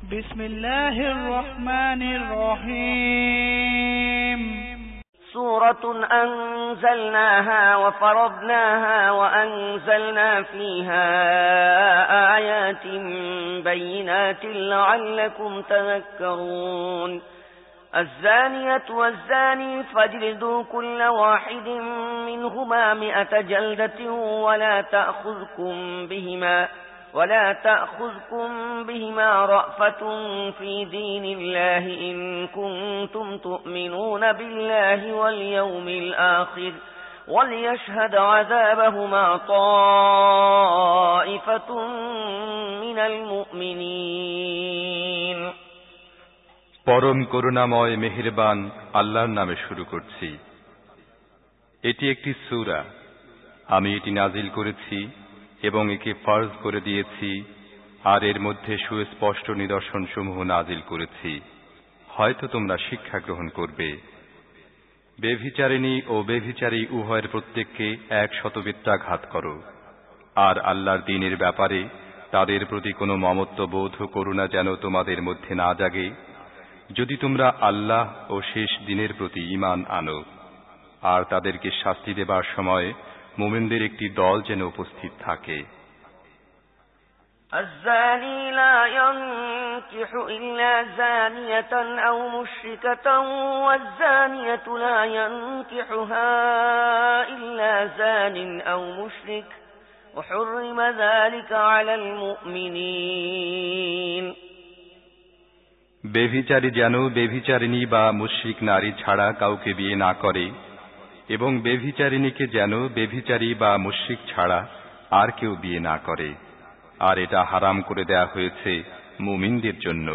بسم الله الرحمن الرحيم سورة أنزلناها وفرضناها وأنزلنا فيها آيات بينات لعلكم تذكرون الزانية والزاني فاجلدوا كل واحد منهما 100 جلدة ولا تأخذكم بهما رأفة في دين الله إن كنتم تؤمنون بالله واليوم الآخر وليشهد عذابهما طائفة من المؤمنين পরম করুণাময় মেহেরবান আল্লাহর নামে শুরু করছি। এটি একটি সূরা। আমি এটি নাজিল করেছি এবং একে ফরজ করে দিয়েছি, আর এর মধ্যে সুস্পষ্ট নিদর্শনসমূহ নাজিল করেছি, হয়তো তোমরা শিক্ষা গ্রহণ করবে। বেভিচারিণী ও বেভিচারী উভয়ের প্রত্যেককে 100 বেত্রাঘাত করো, আর আল্লাহর দ্বীনের ব্যাপারে তাদের প্রতি কোনো মমত্ববোধ ও করুণা যেন তোমাদের মধ্যে না জাগে, যদি তোমরা আল্লাহ ও শেষ দিনের প্রতি ঈমান আনো। আর তাদেরকে শাস্তি দেবার সময় মুমিনদের একটি দল যেন উপস্থিত থাকে। الزاني لا ينكح إلا زانية أو مشركة والزانية لا ينكحها إلا زان أو مشرك وحرم ذلك على المؤمنين বেভিচারী যেন বেভিচারিণী বা মুশরিক নারী ছাড়া কাউকে বিয়ে না করে, এবং বেভিচারিণীকে যেন বেভিচারী বা মুশরিক ছাড়া আর কেউ বিয়ে না করে, আর এটা হারাম করে দেয়া হয়েছে মুমিনদের জন্য।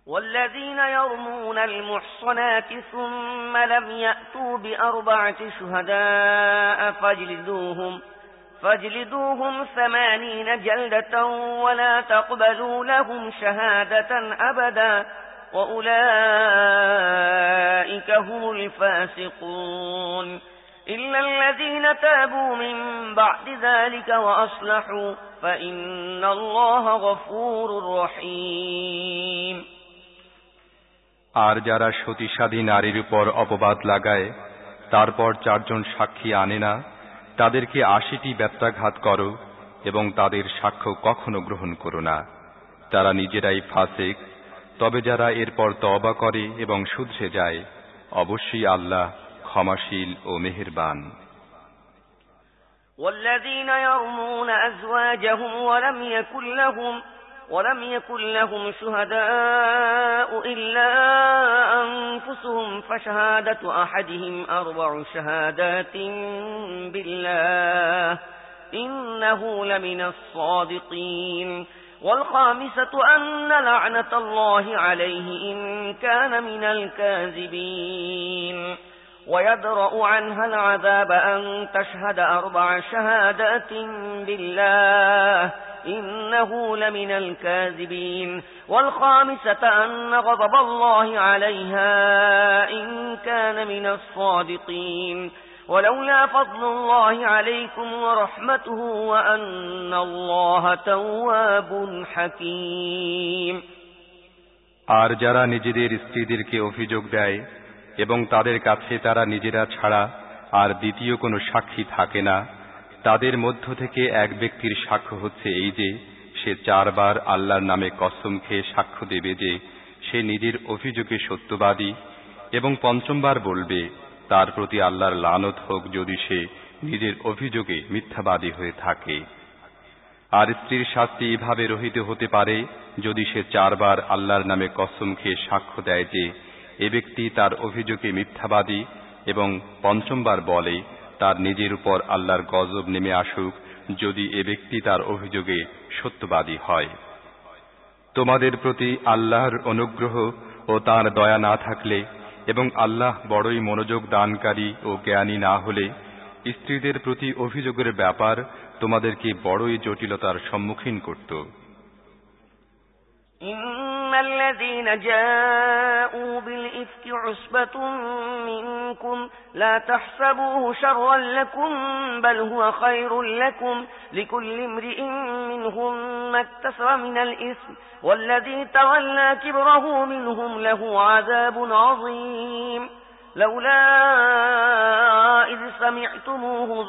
والذين يرمون المحصنات ثم لم يأتوا ب4 شهداء فاجلدوهم 80 جلدة ولا تقبلوا لهم شهادة أبدا وأولئك هم الفاسقون إلا الذين تابوا من بعد ذلك وأصلحوا فإن الله غفور رحيم আর যারা সতীসাধী নারীর উপর অপবাদ লাগায়, তারপর 4 জন সাক্ষী আনে না, তাদেরকে 80টি বেত্রাঘাত করো এবং তাদের সাক্ষ্য কখনো গ্রহণ করো না। তারা নিজেরাই ফাসিক। তবে যারা এরপর তওবা করে এবং শুধরে যায়, অবশ্যই আল্লাহ ক্ষমাশীল ও মেহেরবান। والذين يرمون أزواجهم ولم يكن لهم شهداء إلا أنفسهم فشهادة أحدهم 4 شهادات بالله إنه لمن الصادقين والخامسة أن لعنة الله عليه إن كان من الكاذبين ويدرأ عنها العذاب أن تشهد 4 شهادات بالله إنه لمن الكاذبين والخامسة أن غضب الله عليها إن كان من الصادقين ولولا فضل الله عليكم ورحمته وأن الله تواب حكيم আর যারা নিজেদের স্ত্রীদেরকে অভিযোগ দেয় এবং তাদের কাছে তারা নিজেরা ছাড়া আর দ্বিতীয় কোনো সাক্ষী থাকে না, তাদের মধ্য থেকে এক ব্যক্তির সাক্ষ্য হচ্ছে এই যে সে 4 বার আল্লাহর নামে কসম খেয়ে সাক্ষ্য দেবে যে সে নিজের অভিযোগে সত্যবাদী, এবং 5ম বার বলবে তার প্রতি আল্লাহর লানত হোক যদি সে নিজের অভিযোগে মিথ্যাবাদী হয়ে থাকে। আর স্ত্রীর শাস্তি এভাবে রহিত হতে পারে যদি সে 4 বার আল্লাহর নামে কসম খেয়ে সাক্ষ্য দেয় যে এ ব্যক্তি তার অভিযোগে মিথ্যাবাদী, এবং 5ম বার বলে তার নিজের উপর আল্লাহর গজব নেমে আসুক যদি এ ব্যক্তি তার অভিযোগে সত্যবাদী হয়। তোমাদের প্রতি আল্লাহর অনুগ্রহ ও তার দয়া না থাকলে এবং আল্লাহ বড়ই মনোযোগ দানকারী ও জ্ঞানী না হলে স্ত্রীদের প্রতি অভিযোগের ব্যাপার তোমাদেরকে বড়ই জটিলতার সম্মুখীন করত। إن الذين جاءوا بالإفك عصبة منكم لا تحسبوه شرا لكم بل هو خير لكم لكل امرئ منهم ما اكتسب من الإثم والذي تولى كبره منهم له عذاب عظيم لولا إذ سمعتموه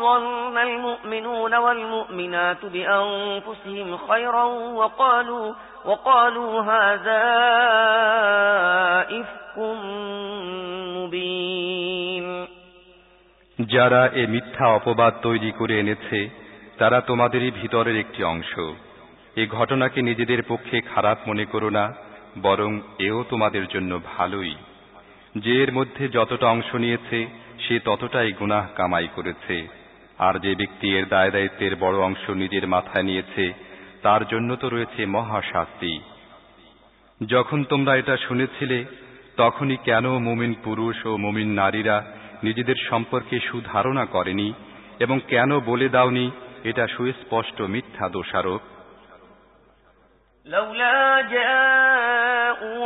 ظن المؤمنون والمؤمنات بأنفسهم خيرا وقالوا هذا إفك مبين যারা এ মিথ্যা অপবাদ তৈরি করে এনেছে তারা তোমাদেরই ভিতরের একটি অংশ। এই ঘটনাকে নিজেদের পক্ষে খারাপ মনে করো না, বরং এও তোমাদের জন্য ভালোই। যে এর মধ্যে যতটা অংশ নিয়েছে সে ততটাই গুনাহ কামাই করেছে, আর যে ব্যক্তি এর দায় দায়িত্বের বড় অংশ নিজের মাথায় নিয়েছে তার জন্য তো রয়েছে মহা শাস্তি। যখন তোমরা এটা শুনেছিলে তখনই কেন মুমিন পুরুষ ও মুমিন নারীরা নিজেদের সম্পর্কে সুধারণা করেনি এবং কেন বলে দাওনি এটা সুস্পষ্ট মিথ্যা দোষারোপ? لولا جاءوا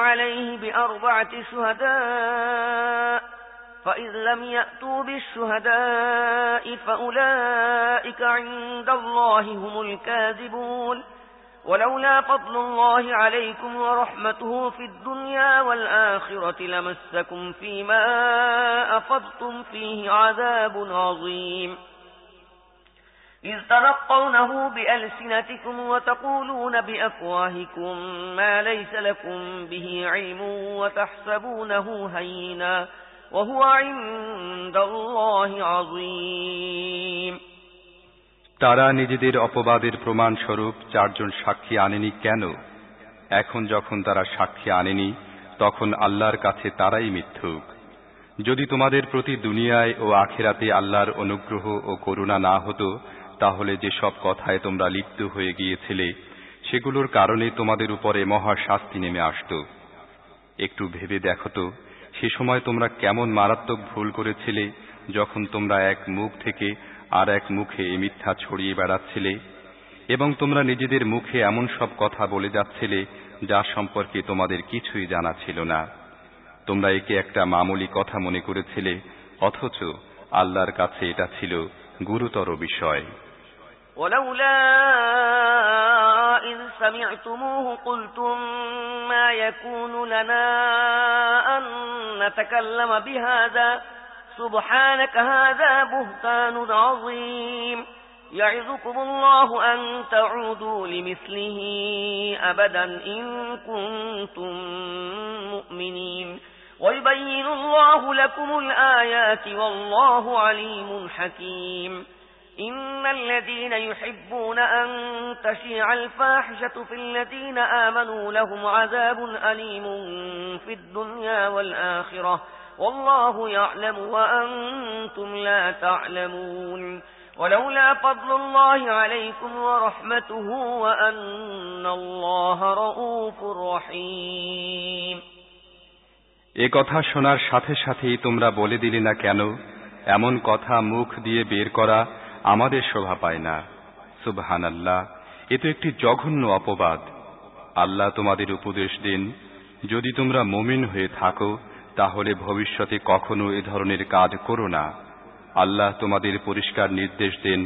عليه بأربعة شهداء فإذ لم يأتوا بالشهداء فأولئك عند الله هم الكاذبون ولولا فضل الله عليكم ورحمته في الدنيا والآخرة لمسكم فيما أفضتم فيه عذاب عظيم إذ تلقونه بألسنتكم وتقولون بأفواهكم ما ليس لكم به علم وتحسبونه هينا وهو عند الله عظيم তারা নিজেদের অপবাদের প্রমাণ স্বরূপ 4 জন সাক্ষী আনেনি কেন? এখন যখন তারা সাক্ষী আনেনি তখন আল্লাহর কাছে তারাই মিথ্যুক। যদি তোমাদের প্রতি দুনিয়ায় ও আখিরাতে আল্লাহর অনুগ্রহ ও করুণা না হতো তাহলে যে সব কথায় তোমরা লিপ্ত হয়ে গিয়েছিলে সেগুলোর কারণে তোমাদের উপরে মহা শাস্তি নেমে আসত। একটু ভেবে দেখো তো সে সময় তোমরা কেমন মারাত্মক ভুল করেছিলে যখন তোমরা এক মুখ থেকে আর এক মুখে এই মিথ্যা ছড়িয়ে বেড়াচ্ছিলে এবং তোমরা নিজেদের মুখে এমন সব কথা বলে যাচ্ছিলে যা সম্পর্কে তোমাদের কিছুই জানা ছিল না। তোমরা একে একটা মামুলি কথা মনে করেছিলে, অথচ আল্লাহর কাছে এটা ছিল গুরুতর বিষয়। ولولا إذ سمعتموه قلتم ما يكون لنا أن نتكلم بهذا سبحانك هذا بهتان عظيم يعظكم الله أن تعودوا لمثله أبدا إن كنتم مؤمنين ويبين الله لكم الآيات والله عليم حكيم إن الذين يحبون أن تشيع الفاحشة في الذين آمنوا لهم عذاب أليم في الدنيا والآخرة والله يعلم وأنتم لا تعلمون ولولا فضل الله عليكم ورحمته وأن الله رؤوف رحيم এ কথা শোনার সাথে সাথেই তোমরা বলে দিলে না কেন, এমন কথা মুখ দিয়ে বের করা আমাদের শোভা পায় না। সুবহানাল্লাহ, এ তো একটি জঘন্য অপবাদ। আল্লাহ তোমাদের উপদেশ দেন, যদি তোমরা মুমিন হয়ে থাকো তাহলে ভবিষ্যতে কখনো এ ধরনের কাজ করো না। আল্লাহ তোমাদের পরিষ্কার নির্দেশ দেন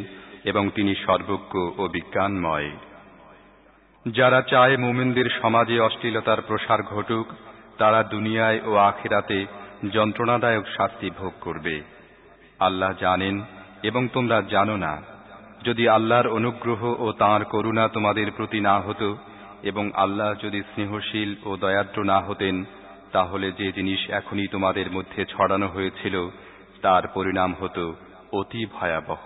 এবং তিনি সর্বজ্ঞ ও বিজ্ঞানময়। যারা চায় মুমিনদের সমাজে অশ্লীলতার প্রসার ঘটুক তারা দুনিয়ায় ও আখিরাতে যন্ত্রণাদায়ক শাস্তি ভোগ করবে। আল্লাহ জানেন এবং তোমরা জানো না। যদি আল্লাহর অনুগ্রহ ও তাঁর করুণা তোমাদের প্রতি না হতো এবং আল্লাহ যদি স্নেহশীল ও দয়াদ্র না হতেন তাহলে যে জিনিস এখনই তোমাদের মধ্যে ছড়ানো হয়েছিল তার পরিণাম হতো অতি ভয়াবহ।